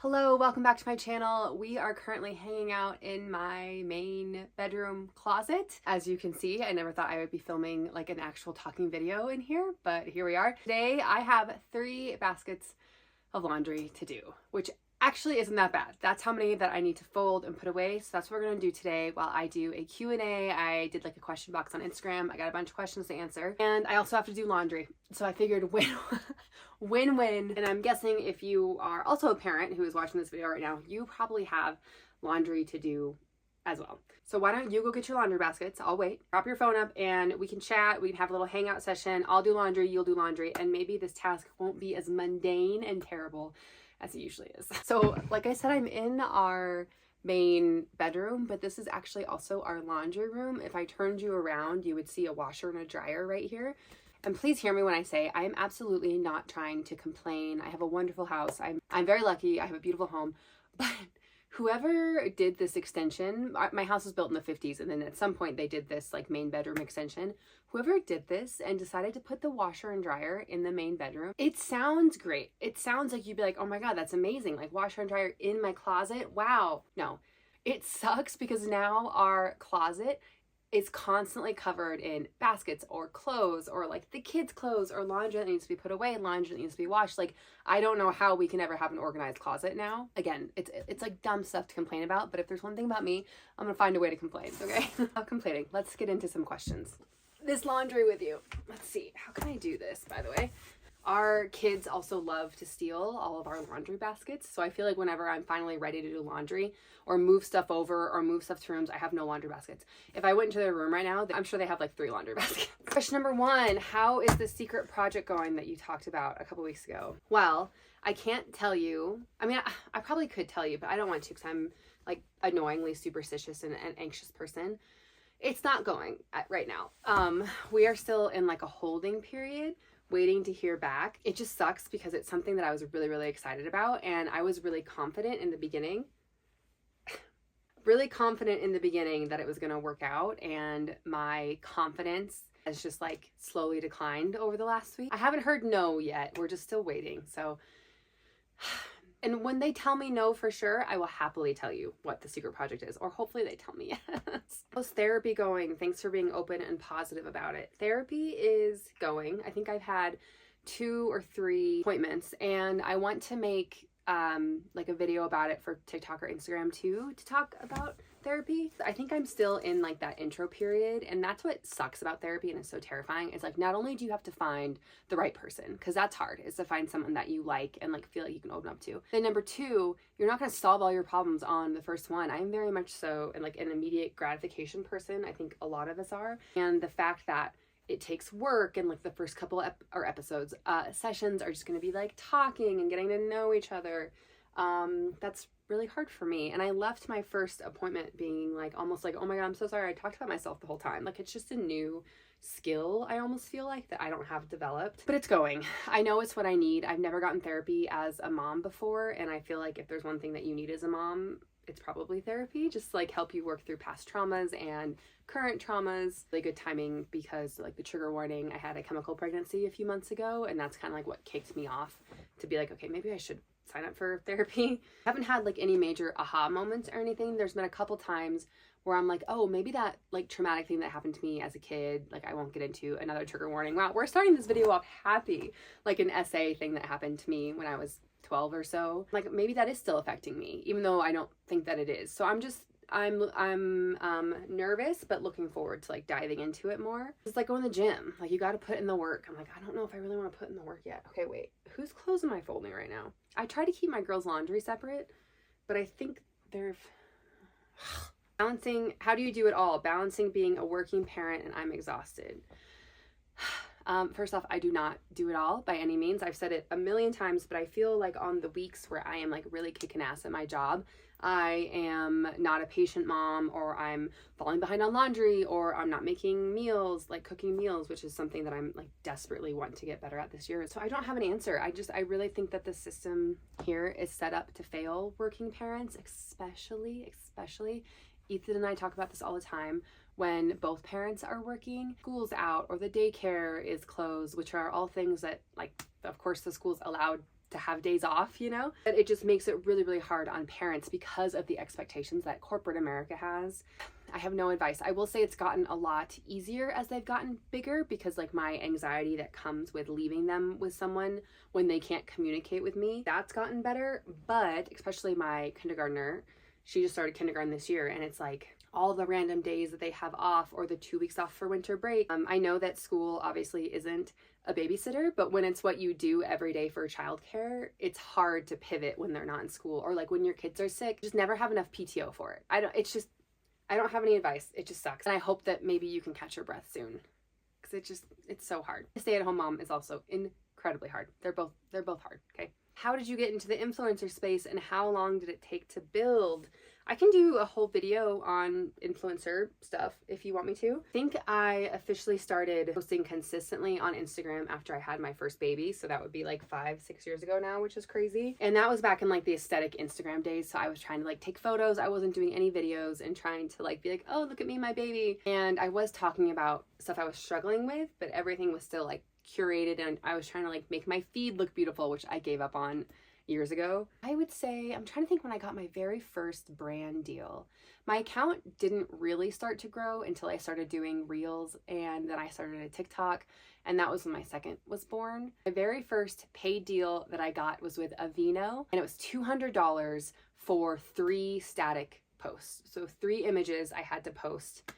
Hello, welcome back to my channel. We are currently hanging out in my main bedroom closet. As you can see, I never thought I would be filming like an actual talking video in here, but here we are. Today I have 3 baskets of laundry to do, which actually isn't that bad. That's how many that I need to fold and put away. So that's what we're gonna do today while I do a Q&A. I did like a question box on Instagram. I got a bunch of questions to answer. And I also have to do laundry. So I figured win-win. And I'm guessing if you are also a parent who is watching this video right now, you probably have laundry to do as well. So why don't you go get your laundry baskets? I'll wait. Drop your phone up and we can chat. We can have a little hangout session. I'll do laundry, you'll do laundry, and maybe this task won't be as mundane and terrible as it usually is. So like I said, I'm in our main bedroom, but this is actually also our laundry room. If I turned you around, you would see a washer and a dryer right here. And please hear me when I say I am absolutely not trying to complain. I have a wonderful house. I'm very lucky. I have a beautiful home. But whoever did this extension, my house was built in the 50s, and then at some point they did this like main bedroom extension. Whoever did this and decided to put the washer and dryer in the main bedroom, it sounds great. It sounds like you'd be like, oh my God, that's amazing. Like washer and dryer in my closet. Wow. No, it sucks because now our closet is constantly covered in baskets or clothes or like the kids' clothes or laundry that needs to be put away, laundry that needs to be washed. Like, I don't know how we can ever have an organized closet now. Again, it's like dumb stuff to complain about, but if there's one thing about me, I'm gonna find a way to complain, okay? Not complaining. Let's get into some questions. This laundry with you. Let's see, how can I do this, by the way? Our kids also love to steal all of our laundry baskets. So I feel like whenever I'm finally ready to do laundry or move stuff over or move stuff to rooms, I have no laundry baskets. If I went into their room right now, I'm sure they have like 3 laundry baskets. Question number 1, how is the secret project going that you talked about a couple weeks ago? Well, I can't tell you. I mean, I probably could tell you, but I don't want to because I'm like annoyingly superstitious and an anxious person. It's not going right now. We are still in like a holding period, waiting to hear back. It just sucks because it's something that I was really, really excited about, and I was really confident in the beginning. Really confident in the beginning that it was going to work out, and my confidence has just like slowly declined over the last week. I haven't heard no yet. We're just still waiting. So and when they tell me no for sure, I will happily tell you what the secret project is, or hopefully they tell me yes. How's therapy going? Thanks for being open and positive about it. Therapy is going. I think I've had 2 or 3 appointments, and I want to make like a video about it for TikTok or Instagram too, to talk about therapy. I think I'm still in like that intro period, and that's what sucks about therapy and is so terrifying. It's like, not only do you have to find the right person, because that's hard, is to find someone that you like and like feel like you can open up to. Then number 2, you're not going to solve all your problems on the first one. I'm very much so and like an immediate gratification person. I think a lot of us are. And the fact that it takes work, and like the first couple episodes, sessions are just going to be like talking and getting to know each other. That's really hard for me. And I left my first appointment being like, almost like, oh my God, I'm so sorry. I talked about myself the whole time. Like, it's just a new skill, I almost feel like, that I don't have developed, but it's going. I know it's what I need. I've never gotten therapy as a mom before, and I feel like if there's one thing that you need as a mom, it's probably therapy. Just like help you work through past traumas and current traumas. Really good timing because like the trigger warning, I had a chemical pregnancy a few months ago, and that's kind of like what kicked me off to be like, okay, maybe I should sign up for therapy. I haven't had like any major aha moments or anything. There's been a couple times where I'm like, oh, maybe that like traumatic thing that happened to me as a kid, like I won't get into another trigger warning. Wow, we're starting this video off happy. Like an essay thing that happened to me when I was 12 or so. Like maybe that is still affecting me, even though I don't think that it is. So I'm nervous, but looking forward to like diving into it more. It's like going to the gym. Like you got to put in the work. I'm like, I don't know if I really want to put in the work yet. Okay, wait, whose clothes am I folding right now? I try to keep my girls' laundry separate, but I think they're balancing. How do you do it all? Balancing being a working parent, and I'm exhausted. First off, I do not do it all by any means. I've said it a million times, but I feel like on the weeks where I am like really kicking ass at my job, I am not a patient mom, or I'm falling behind on laundry, or I'm not making meals, like cooking meals, which is something that I'm like desperately want to get better at this year. So I don't have an answer. I really think that the system here is set up to fail working parents, especially Ethan and I talk about this all the time. When both parents are working, school's out or the daycare is closed, which are all things that, like, of course the school's allowed to have days off, you know? But it just makes it really, really hard on parents because of the expectations that corporate America has. I have no advice. I will say it's gotten a lot easier as they've gotten bigger, because like my anxiety that comes with leaving them with someone when they can't communicate with me, that's gotten better. But especially my kindergartner, she just started kindergarten this year, and it's like all the random days that they have off, or the 2 weeks off for winter break. I know that school obviously isn't a babysitter, but when it's what you do every day for childcare, it's hard to pivot when they're not in school, or like when your kids are sick, just never have enough PTO for it. I don't have any advice. It just sucks. And I hope that maybe you can catch your breath soon, because it's so hard. A stay-at-home mom is also incredibly hard. They're both hard, okay? How did you get into the influencer space, and how long did it take to build? I can do a whole video on influencer stuff if you want me to. I think I officially started posting consistently on Instagram after I had my first baby. So that would be like 5-6 years ago now, which is crazy. And that was back in like the aesthetic Instagram days. So I was trying to like take photos. I wasn't doing any videos, and trying to like be like, oh, look at me, my baby. And I was talking about stuff I was struggling with, but everything was still like curated, and I was trying to like make my feed look beautiful, which I gave up on years ago. I would say, I'm trying to think when I got my very first brand deal. My account didn't really start to grow until I started doing reels, and then I started a TikTok, and that was when my second was born. My very first paid deal that I got was with Aveeno, and it was $200 for 3 static posts. So 3 images I had to post,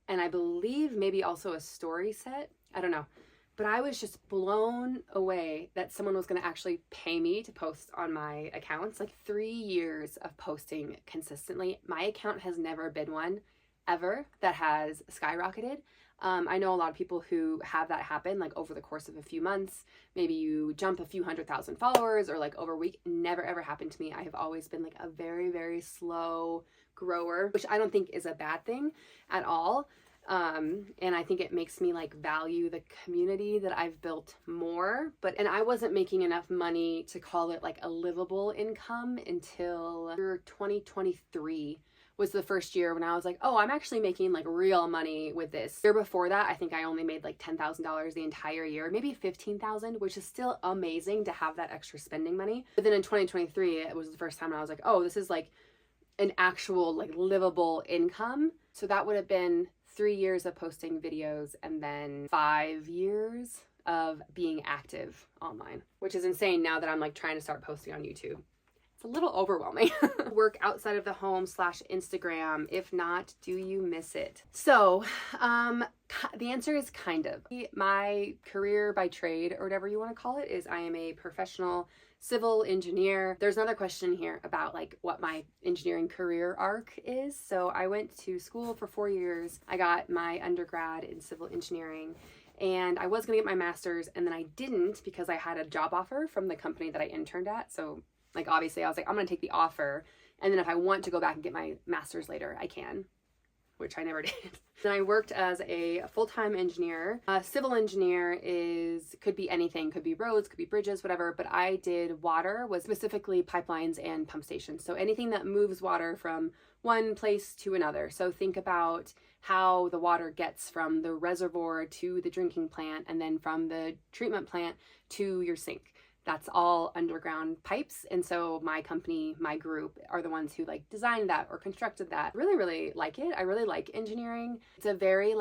and I believe maybe also a story set. I don't know. But I was just blown away that someone was going to actually pay me to post on my accounts. Like 3 years of posting consistently. My account has never been one ever that has skyrocketed. I know a lot of people who have that happen like over the course of a few months. Maybe you jump a few 100,000 followers, or like over a week. Never ever happened to me. I have always been like a very, very slow grower, which I don't think is a bad thing at all. And I think it makes me like value the community that I've built more, and I wasn't making enough money to call it like a livable income until 2023 was the first year when I was like, oh, I'm actually making like real money with this. The year before that, I think I only made like $10,000 the entire year, maybe 15,000, which is still amazing to have that extra spending money. But then in 2023, it was the first time I was like, oh, this is like an actual like livable income. So that would have been 3 years of posting videos, and then 5 years of being active online, which is insane now that I'm like trying to start posting on YouTube. It's a little overwhelming. Work outside of the home / Instagram. If not, do you miss it? So, the answer is kind of. My career by trade, or whatever you want to call it, is I am a professional civil engineer. There's another question here about like what my engineering career arc is. So I went to school for 4 years. I got my undergrad in civil engineering, and I was gonna get my master's, and then I didn't because I had a job offer from the company that I interned at. So like obviously I was like, I'm gonna take the offer, and then if I want to go back and get my master's later, I can, which I never did. And I worked as a full-time engineer. Civil engineer could be anything, could be roads, could be bridges, whatever, but I did water, was specifically pipelines and pump stations. So anything that moves water from one place to another. So think about how the water gets from the reservoir to the drinking plant, and then from the treatment plant to your sink. That's all underground pipes. And so my company, my group, are the ones who like designed that or constructed that. Really, really like it. I really like engineering. It's a very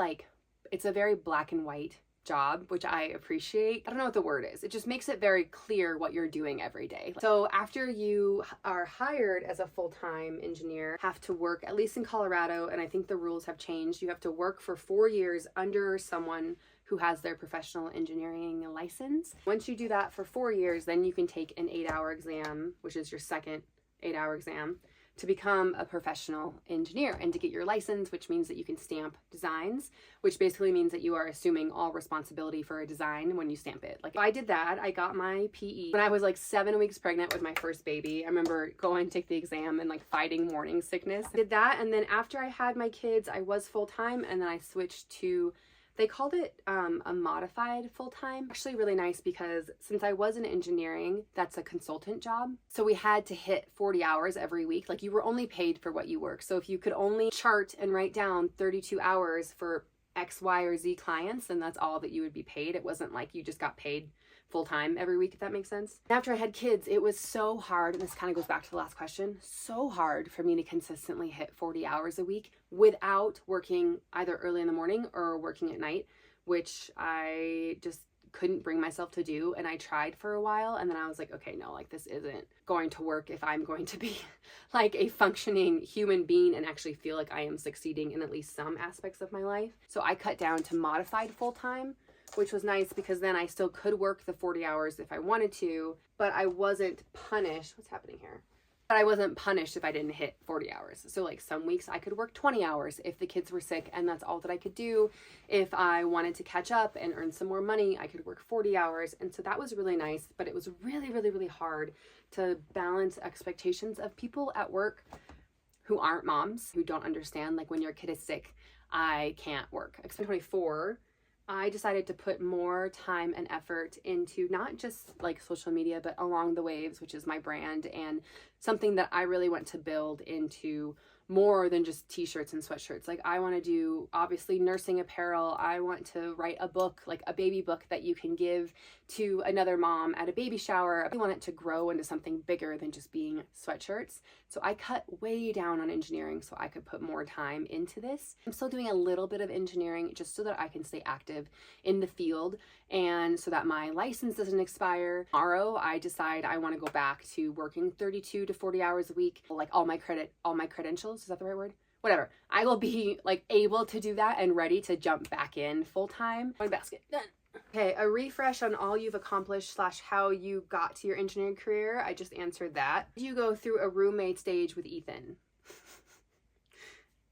black and white job, which I appreciate. I don't know what the word is. It just makes it very clear what you're doing every day. So after you are hired as a full-time engineer, have to work, at least in Colorado, and I think the rules have changed, you have to work for 4 years under someone who has their professional engineering license. Once you do that for 4 years, then you can take an 8-hour exam, which is your second 8-hour exam, to become a professional engineer and to get your license, which means that you can stamp designs, which basically means that you are assuming all responsibility for a design when you stamp it. Like I did that. I got my PE when I was like 7 weeks pregnant with my first baby. I remember going to take the exam and like fighting morning sickness. I did that, and then after I had my kids, I was full-time, and then I switched to, they called it a modified full-time. Actually really nice, because since I was in engineering, that's a consultant job. So we had to hit 40 hours every week. Like you were only paid for what you work. So if you could only chart and write down 32 hours for X, Y, or Z clients, then that's all that you would be paid. It wasn't like you just got paid full time every week, if that makes sense. After I had kids, it was so hard, and this kind of goes back to the last question, so hard for me to consistently hit 40 hours a week without working either early in the morning or working at night, which I just couldn't bring myself to do. And I tried for a while, and then I was like, okay, no, like this isn't going to work if I'm going to be like a functioning human being and actually feel like I am succeeding in at least some aspects of my life. So I cut down to modified full-time, which was nice because then I still could work the 40 hours if I wanted to, but I wasn't punished. What's happening here? But I wasn't punished if I didn't hit 40 hours. So like some weeks I could work 20 hours if the kids were sick, and that's all that I could do. If I wanted to catch up and earn some more money, I could work 40 hours. And so that was really nice, but it was really, really, really hard to balance expectations of people at work who aren't moms, who don't understand, like when your kid is sick, I can't work. In 2024, I decided to put more time and effort into not just like social media, but Along the Waves, which is my brand and something that I really want to build into more than just t-shirts and sweatshirts. Like I want to do obviously nursing apparel. I want to write a book, like a baby book that you can give to another mom at a baby shower. I want it to grow into something bigger than just being sweatshirts. So I cut way down on engineering so I could put more time into this. I'm still doing a little bit of engineering just so that I can stay active in the field and so that my license doesn't expire. Tomorrow I decide I want to go back to working 32 to 40 hours a week, like all my credentials. Is that the right word? Whatever. I will be like able to do that and ready to jump back in full time. One basket. Done. Okay, a refresh on all you've accomplished / how you got to your engineering career. I just answered that. Did you go through a roommate stage with Ethan?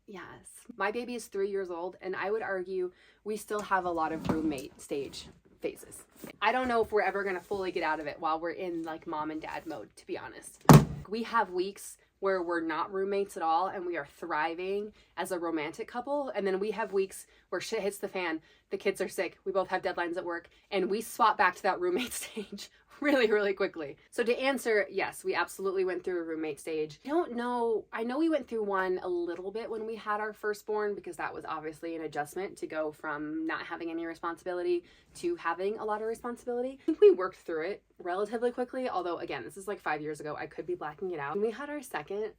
Yes. My baby is 3 years old, and I would argue we still have a lot of roommate stage phases. I don't know if we're ever going to fully get out of it while we're in like mom and dad mode, to be honest. We have weeks where we're not roommates at all and we are thriving as a romantic couple. And then we have weeks where shit hits the fan, the kids are sick, we both have deadlines at work, and we swap back to that roommate stage really, really quickly. So to answer, yes, we absolutely went through a roommate stage. I know we went through one a little bit when we had our firstborn, because that was obviously an adjustment to go from not having any responsibility to having a lot of responsibility. I think we worked through it relatively quickly, although again, this is like 5 years ago. I could be blacking it out. When we had our second,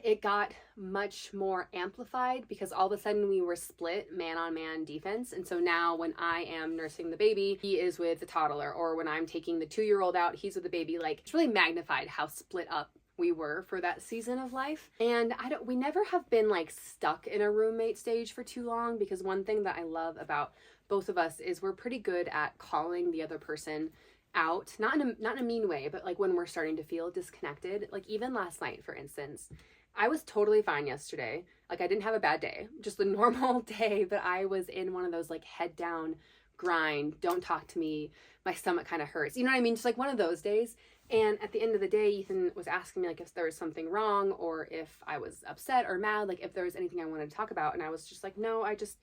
it got much more amplified because all of a sudden we were split man-on-man defense. And so now when I am nursing the baby, he is with the toddler, or when I'm taking the 2-year-old out, he's with the baby. Like, it's really magnified how split up we were for that season of life. And we never have been like stuck in a roommate stage for too long, because one thing that I love about both of us is we're pretty good at calling the other person out, not in a mean way, but like when we're starting to feel disconnected. Like even last night, for instance, I was totally fine yesterday. Like I didn't have a bad day, just a normal day, but I was in one of those like head down grind, don't talk to me, my stomach kind of hurts. You know what I mean? Just like one of those days. And at the end of the day, Ethan was asking me like if there was something wrong or if I was upset or mad, like if there was anything I wanted to talk about. And I was just like, no, I just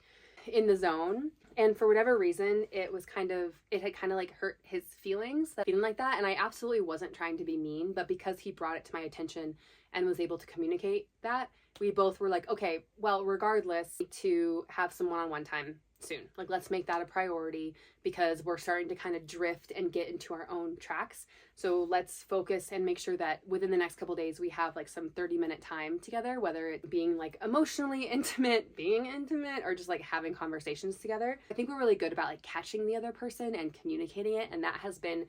in the zone. And for whatever reason, it had kind of like hurt his feelings, feeling like that. And I absolutely wasn't trying to be mean, but because he brought it to my attention and was able to communicate that, we both were like, okay, well, regardless, to have some one-on-one time soon. Like, let's make that a priority because we're starting to kind of drift and get into our own tracks. So let's focus and make sure that within the next couple days we have like some 30-minute time together, whether it being like emotionally intimate, being intimate, or just like having conversations together. I think we're really good about like catching the other person and communicating it. And that has been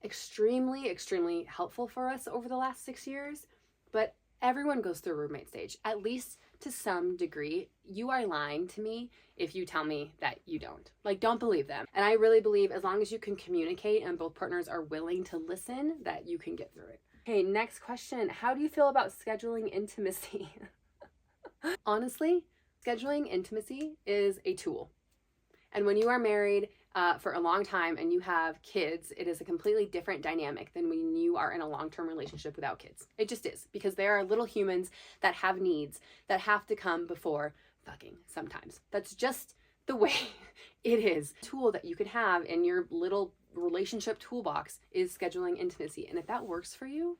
extremely, extremely helpful for us over the last 6 years. But everyone goes through a roommate stage, at least to some degree. You are lying to me if you tell me that you don't. Like, don't believe them. And I really believe as long as you can communicate and both partners are willing to listen, that you can get through it. Okay, next question. How do you feel about scheduling intimacy? Honestly, scheduling intimacy is a tool. And when you are married for a long time and you have kids, it is a completely different dynamic than when you are in a long-term relationship without kids. It just is, because there are little humans that have needs that have to come before fucking sometimes. That's just the way it is. A tool that you could have in your little relationship toolbox is scheduling intimacy. And if that works for you,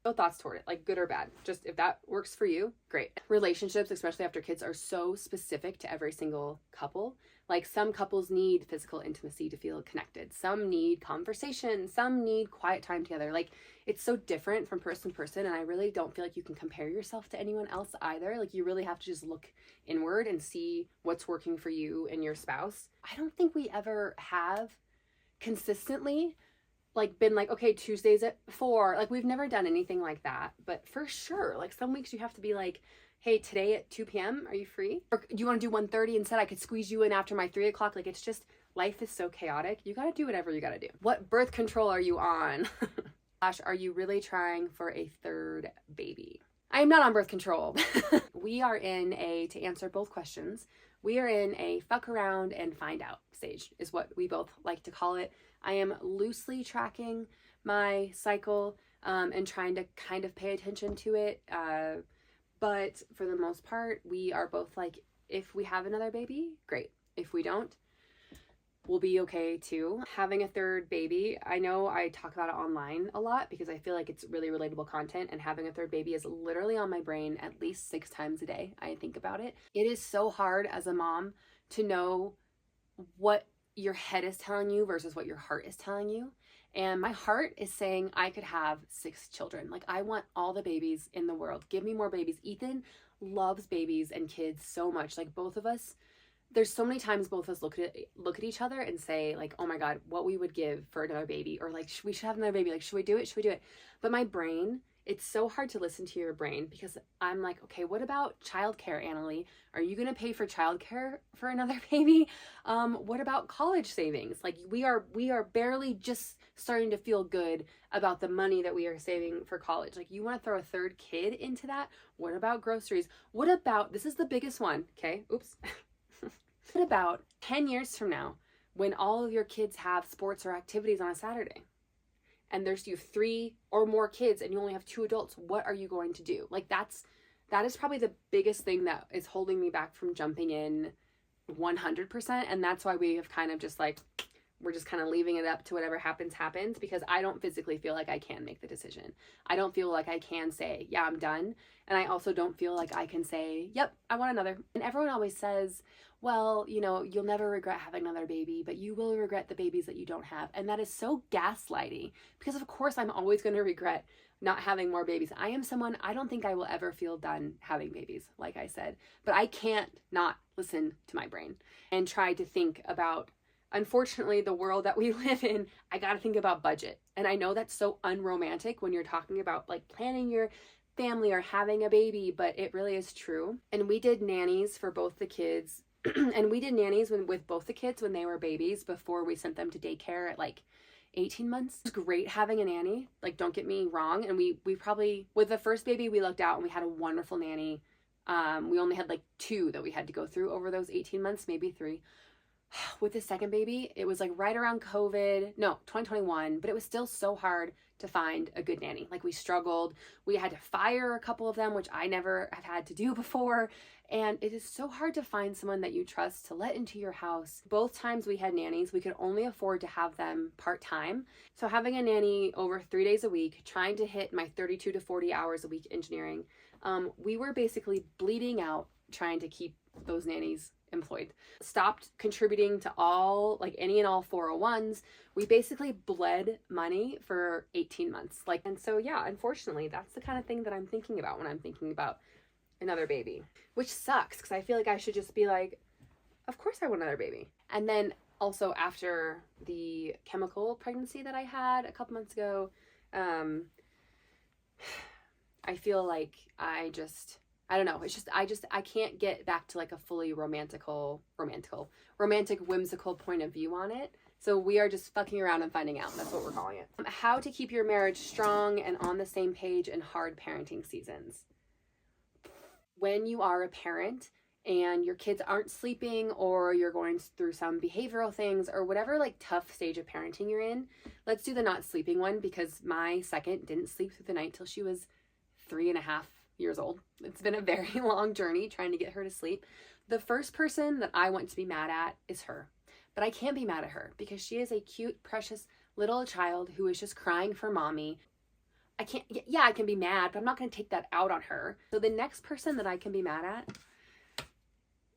No thoughts toward it, like good or bad. Just if that works for you, great. Relationships, especially after kids, are so specific to every single couple. Like some couples need physical intimacy to feel connected. Some need conversation. Some need quiet time together. Like it's so different from person to person. And I really don't feel like you can compare yourself to anyone else either. Like you really have to just look inward and see what's working for you and your spouse. I don't think we ever have consistently like been like, okay, Tuesdays at 4. Like we've never done anything like that. But for sure, like some weeks you have to be like, hey, today at 2 p.m., are you free? Or do you want to do 1:30 instead? I could squeeze you in after my 3 o'clock. Like, it's just, life is so chaotic. You got to do whatever you got to do. What birth control are you on? Gosh, are you really trying for a 3rd baby? I am not on birth control. We are in to answer both questions, we are in a fuck around and find out stage, is what we both like to call it. I am loosely tracking my cycle and trying to kind of pay attention to it. But for the most part, we are both like, if we have another baby, great. If we don't, we'll be okay too. Having a 3rd baby, I know I talk about it online a lot because I feel like it's really relatable content, and having a 3rd baby is literally on my brain at least 6 times a day. I think about it. It is so hard as a mom to know what your head is telling you versus what your heart is telling you. And my heart is saying I could have 6 children. Like I want all the babies in the world. Give me more babies. Ethan loves babies and kids so much. Like both of us, there's so many times both of us look at each other and say like, oh my God, what we would give for another baby, or like, we should have another baby. Like, should we do it? Should we do it? But my brain, it's so hard to listen to your brain because I'm like, okay, what about childcare, Annalie? Are you going to pay for childcare for another baby? What about college savings? Like we are barely just starting to feel good about the money that we are saving for college. Like you want to throw a 3rd kid into that? What about groceries? What about, this is the biggest one. Okay. Oops. What about 10 years from now when all of your kids have sports or activities on a Saturday? And you have 3 or more kids and you only have 2 adults, what are you going to do? Like that is probably the biggest thing that is holding me back from jumping in 100%. And that's why we have kind of just like, we're just kind of leaving it up to whatever happens, because I don't physically feel like I can make the decision. I don't feel like I can say, yeah, I'm done. And I also don't feel like I can say, yep, I want another. And everyone always says, well, you know, you'll never regret having another baby, but you will regret the babies that you don't have. And that is so gaslighty, because of course I'm always going to regret not having more babies. I am someone, I don't think I will ever feel done having babies, like I said, but I can't not listen to my brain and try to think about, unfortunately, the world that we live in. I got to think about budget. And I know that's so unromantic when you're talking about like planning your family or having a baby, but it really is true. And we did nannies for both the kids. And we did nannies with both the kids when they were babies before we sent them to daycare at like 18 months. It was great having a nanny. Like, don't get me wrong. And we probably, with the first baby, we lucked out and we had a wonderful nanny. We only had like 2 that we had to go through over those 18 months, maybe 3. With the second baby, it was like right around COVID, no, 2021, but it was still so hard to find a good nanny. Like we struggled. We had to fire a couple of them, which I never have had to do before. And it is so hard to find someone that you trust to let into your house. Both times we had nannies, we could only afford to have them part-time. So having a nanny over 3 days a week, trying to hit my 32 to 40 hours a week engineering, we were basically bleeding out trying to keep those nannies employed. Stopped contributing to all, like any and all 401s. We basically bled money for 18 months. Like, and so yeah, unfortunately, that's the kind of thing that I'm thinking about when I'm thinking about another baby, which sucks because I feel like I should just be like, of course I want another baby. And then also after the chemical pregnancy that I had a couple months ago, I feel like I don't know. It's just, I can't get back to like a fully romantic, whimsical point of view on it. So we are just fucking around and finding out. That's what we're calling it. How to keep your marriage strong and on the same page in hard parenting seasons. When you are a parent and your kids aren't sleeping, or you're going through some behavioral things, or whatever like tough stage of parenting you're in, let's do the not sleeping one, because my second didn't sleep through the night till she was 3.5 years old. It's been a very long journey trying to get her to sleep. The first person that I want to be mad at is her, but I can't be mad at her because she is a cute, precious little child who is just crying for mommy. I can't, yeah, I can be mad, but I'm not going to take that out on her. So the next person that I can be mad at,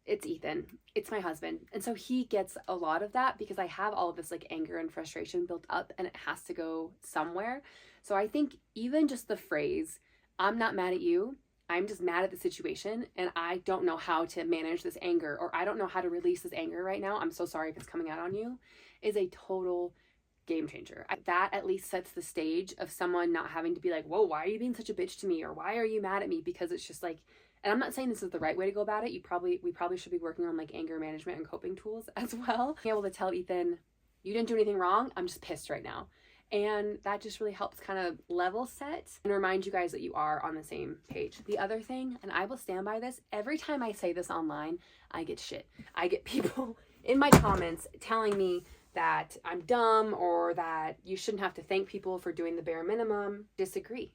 it's Ethan. It's my husband. And so he gets a lot of that because I have all of this like anger and frustration built up and it has to go somewhere. So I think even just the phrase, I'm not mad at you, I'm just mad at the situation and I don't know how to manage this anger, or I don't know how to release this anger right now, I'm so sorry if it's coming out on you, is a total game changer. That at least sets the stage of someone not having to be like, whoa, why are you being such a bitch to me? Or why are you mad at me? Because it's just like, and I'm not saying this is the right way to go about it. We probably should be working on like anger management and coping tools as well. Being able to tell Ethan, you didn't do anything wrong. I'm just pissed right now. And that just really helps kind of level set and remind you guys that you are on the same page. The other thing, and I will stand by this, every time I say this online, I get shit. I get people in my comments telling me that I'm dumb or that you shouldn't have to thank people for doing the bare minimum. Disagree.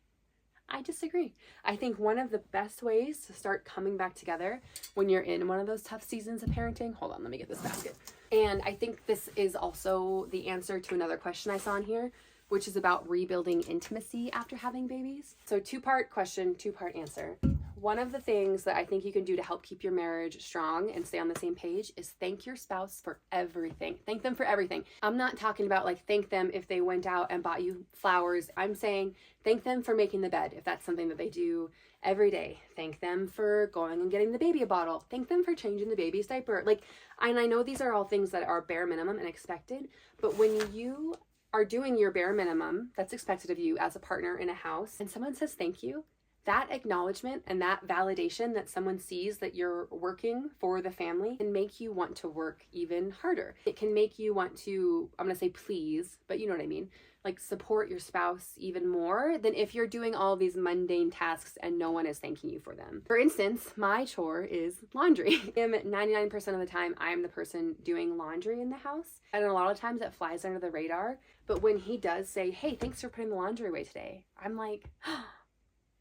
I disagree. I think one of the best ways to start coming back together when you're in one of those tough seasons of parenting, hold on, let me get this basket. And I think this is also the answer to another question I saw in here, which is about rebuilding intimacy after having babies. So 2-part question, 2-part answer. One of the things that I think you can do to help keep your marriage strong and stay on the same page is thank your spouse for everything. Thank them for everything. I'm not talking about like thank them if they went out and bought you flowers. I'm saying thank them for making the bed, if that's something that they do every day. Thank them for going and getting the baby a bottle. Thank them for changing the baby's diaper. Like, and I know these are all things that are bare minimum and expected, but when you are doing your bare minimum that's expected of you as a partner in a house and someone says thank you, that acknowledgement and that validation that someone sees that you're working for the family can make you want to work even harder. It can make you want to, I'm going to say please, but you know what I mean, like support your spouse even more than if you're doing all these mundane tasks and no one is thanking you for them. For instance, my chore is laundry. 99% of the time, I'm the person doing laundry in the house. And a lot of times it flies under the radar. But when he does say, hey, thanks for putting the laundry away today, I'm like,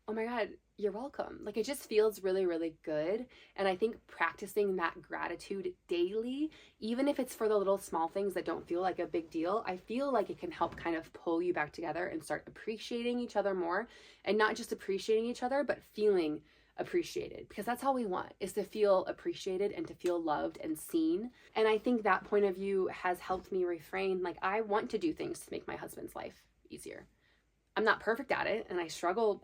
oh my God, you're welcome. Like it just feels really, really good. And I think practicing that gratitude daily, even if it's for the little small things that don't feel like a big deal, I feel like it can help kind of pull you back together and start appreciating each other more, and not just appreciating each other, but feeling appreciated, because that's all we want, is to feel appreciated and to feel loved and seen. And I think that point of view has helped me refrain. Like I want to do things to make my husband's life easier. I'm not perfect at it and I struggle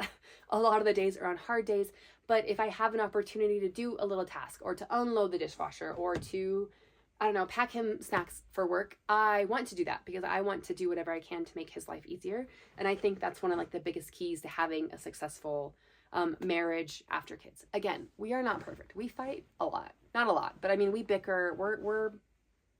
a lot of the days or on hard days, but if I have an opportunity to do a little task or to unload the dishwasher or to, I don't know, pack him snacks for work, I want to do that because I want to do whatever I can to make his life easier. And I think that's one of like the biggest keys to having a successful marriage after kids. Again, we are not perfect. We fight a lot, not a lot, but I mean, we bicker. We're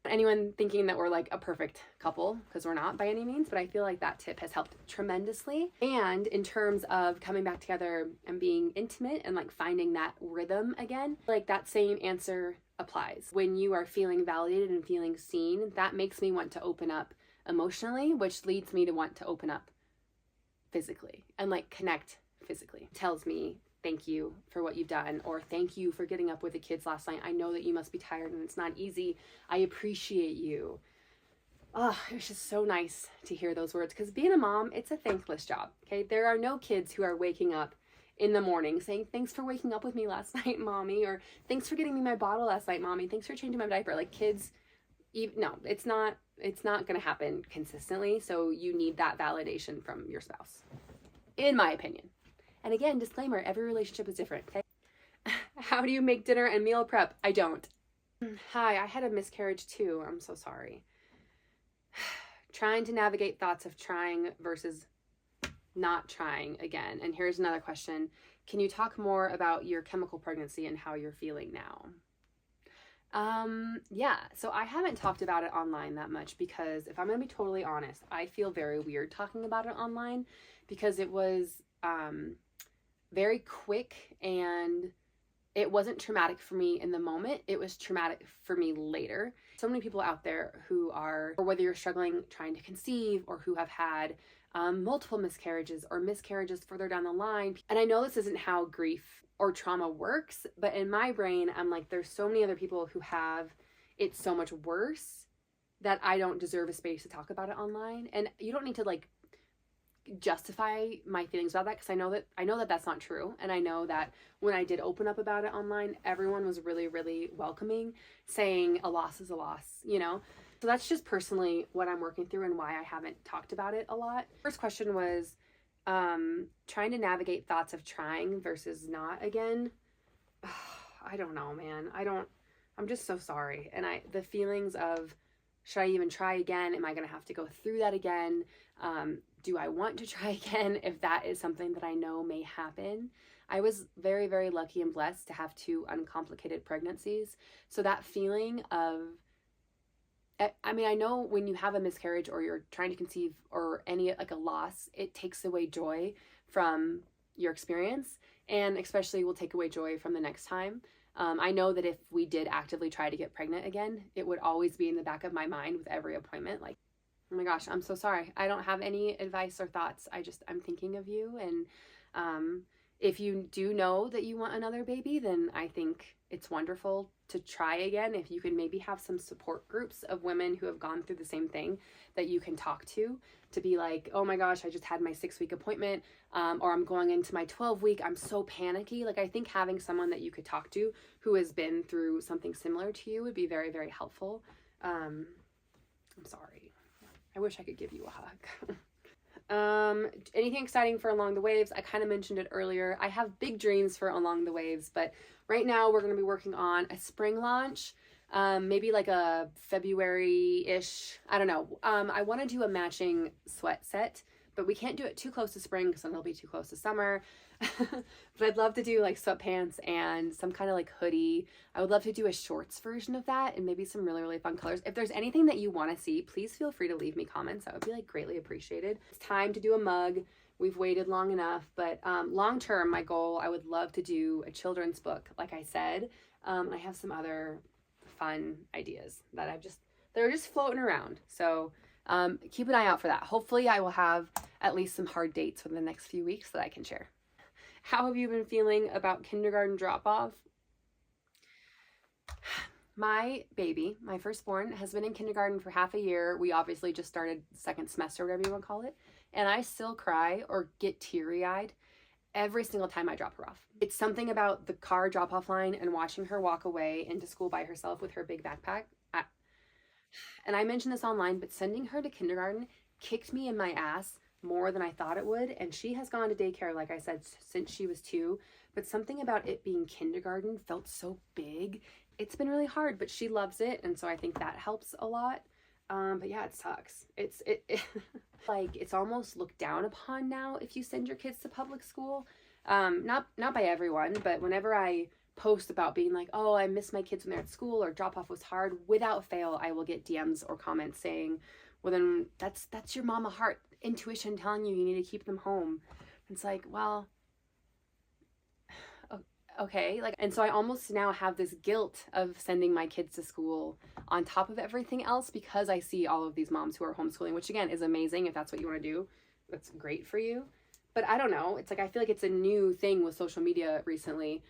anyone thinking that we're like a perfect couple, because we're not by any means, but I feel like that tip has helped tremendously. And in terms of coming back together and being intimate and like finding that rhythm again, like that same answer applies. When you are feeling validated and feeling seen, that makes me want to open up emotionally, which leads me to want to open up physically and like connect physically. It tells me thank you for what you've done, or thank you for getting up with the kids last night. I know that you must be tired and it's not easy. I appreciate you. Oh, it was just so nice to hear those words, because being a mom, it's a thankless job. Okay. There are no kids who are waking up in the morning saying, thanks for waking up with me last night, mommy, or thanks for getting me my bottle last night, mommy. Thanks for changing my diaper. Like kids, no, it's not going to happen consistently. So you need that validation from your spouse, in my opinion. And again, disclaimer, every relationship is different, okay? How do you make dinner and meal prep? I don't. Hi, I had a miscarriage too. I'm so sorry. Trying to navigate thoughts of trying versus not trying again. And here's another question. Can you talk more about your chemical pregnancy and how you're feeling now? Yeah, so I haven't talked about it online that much because if I'm going to be totally honest, I feel very weird talking about it online because it was, very quick and it wasn't traumatic for me in the moment. It was traumatic for me later. So many people out there who are, or whether you're struggling trying to conceive or who have had multiple miscarriages or miscarriages further down the line. And I know this isn't how grief or trauma works, but in my brain, I'm like, there's so many other people who have it so much worse that I don't deserve a space to talk about it online. And you don't need to like justify my feelings about that, because I know that that's not true, and I know that when I did open up about it online, everyone was really, really welcoming, saying a loss is a loss, you know. So that's just personally what I'm working through and why I haven't talked about it a lot. First question was trying to navigate thoughts of trying versus not again. I don't know, man. I'm just so sorry. And the feelings of, should I even try again? Am I going to have to go through that again? Do I want to try again if that is something that I know may happen? I was very, very lucky and blessed to have 2 uncomplicated pregnancies. So that feeling of, I mean, I know when you have a miscarriage or you're trying to conceive or any, like a loss, it takes away joy from your experience, and especially will take away joy from the next time. I know that if we did actively try to get pregnant again, it would always be in the back of my mind with every appointment. Like, oh my gosh, I'm so sorry. I don't have any advice or thoughts. I'm thinking of you. And if you do know that you want another baby, then I think it's wonderful to try again. If you can maybe have some support groups of women who have gone through the same thing that you can talk to be like, oh my gosh, I just had my 6-week appointment, or I'm going into my 12-week, I'm so panicky. Like, I think having someone that you could talk to who has been through something similar to you would be very, very helpful. I'm sorry. I wish I could give you a hug. Anything exciting for Along the Waves? I kind of mentioned it earlier. I have big dreams for Along the Waves, but right now we're going to be working on a spring launch, maybe like a February-ish. I don't know. I want to do a matching sweat set, but we can't do it too close to spring because then it'll be too close to summer. But I'd love to do like sweatpants and some kind of like hoodie. I would love to do a shorts version of that and maybe some really, really fun colors. If there's anything that you want to see, please feel free to leave me comments. That would be like greatly appreciated. It's time to do a mug. We've waited long enough, but long term, my goal, I would love to do a children's book, like I said. I have some other fun ideas that they're just floating around. So keep an eye out for that. Hopefully I will have at least some hard dates for the next few weeks that I can share. How have you been feeling about kindergarten drop-off? My baby, my firstborn, has been in kindergarten for half a year. We obviously just started second semester, whatever you want to call it. And I still cry or get teary-eyed every single time I drop her off. It's something about the car drop-off line and watching her walk away into school by herself with her big backpack. And I mentioned this online, but sending her to kindergarten kicked me in my ass more than I thought it would. And she has gone to daycare, like I said, since she was 2. But something about it being kindergarten felt so big. It's been really hard, but she loves it. And so I think that helps a lot. But yeah, it sucks. It's like, it's almost looked down upon now if you send your kids to public school. Not by everyone, but whenever I post about being like, oh, I miss my kids when they're at school or drop off was hard, without fail, I will get DMs or comments saying, well, then that's your mama heart intuition telling you need to keep them home. It's like, well, okay. Like, and so I almost now have this guilt of sending my kids to school on top of everything else because I see all of these moms who are homeschooling, which again is amazing. If that's what you want to do, that's great for you. But I don't know. It's like, I feel like it's a new thing with social media recently,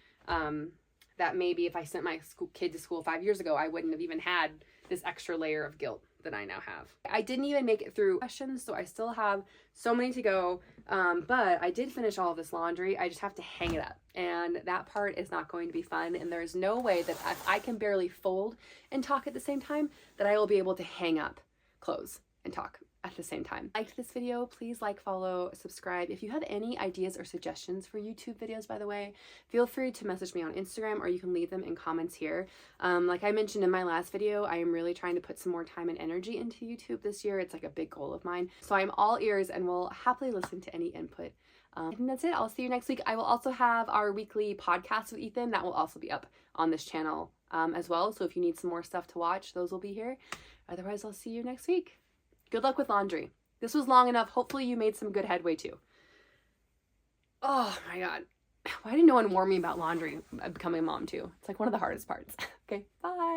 that maybe if I sent my kid to school 5 years ago, I wouldn't have even had this extra layer of guilt that I now have. I didn't even make it through questions, so I still have so many to go, but I did finish all of this laundry. I just have to hang it up, and that part is not going to be fun, and there's no way that I can barely fold and talk at the same time that I will be able to hang up clothes and talk at the same time. Like this video, please like, follow, subscribe. If you have any ideas or suggestions for YouTube videos, by the way, feel free to message me on Instagram, or you can leave them in comments here. Like I mentioned in my last video, I am really trying to put some more time and energy into YouTube this year. It's like a big goal of mine. So I'm all ears and will happily listen to any input. I think that's it. I'll see you next week. I will also have our weekly podcast with Ethan. That will also be up on this channel as well. So if you need some more stuff to watch, those will be here. Otherwise, I'll see you next week. Good luck with laundry. This was long enough. Hopefully you made some good headway too. Oh my God. Why didn't no one warn me about laundry becoming a mom too? It's like one of the hardest parts. Okay, bye.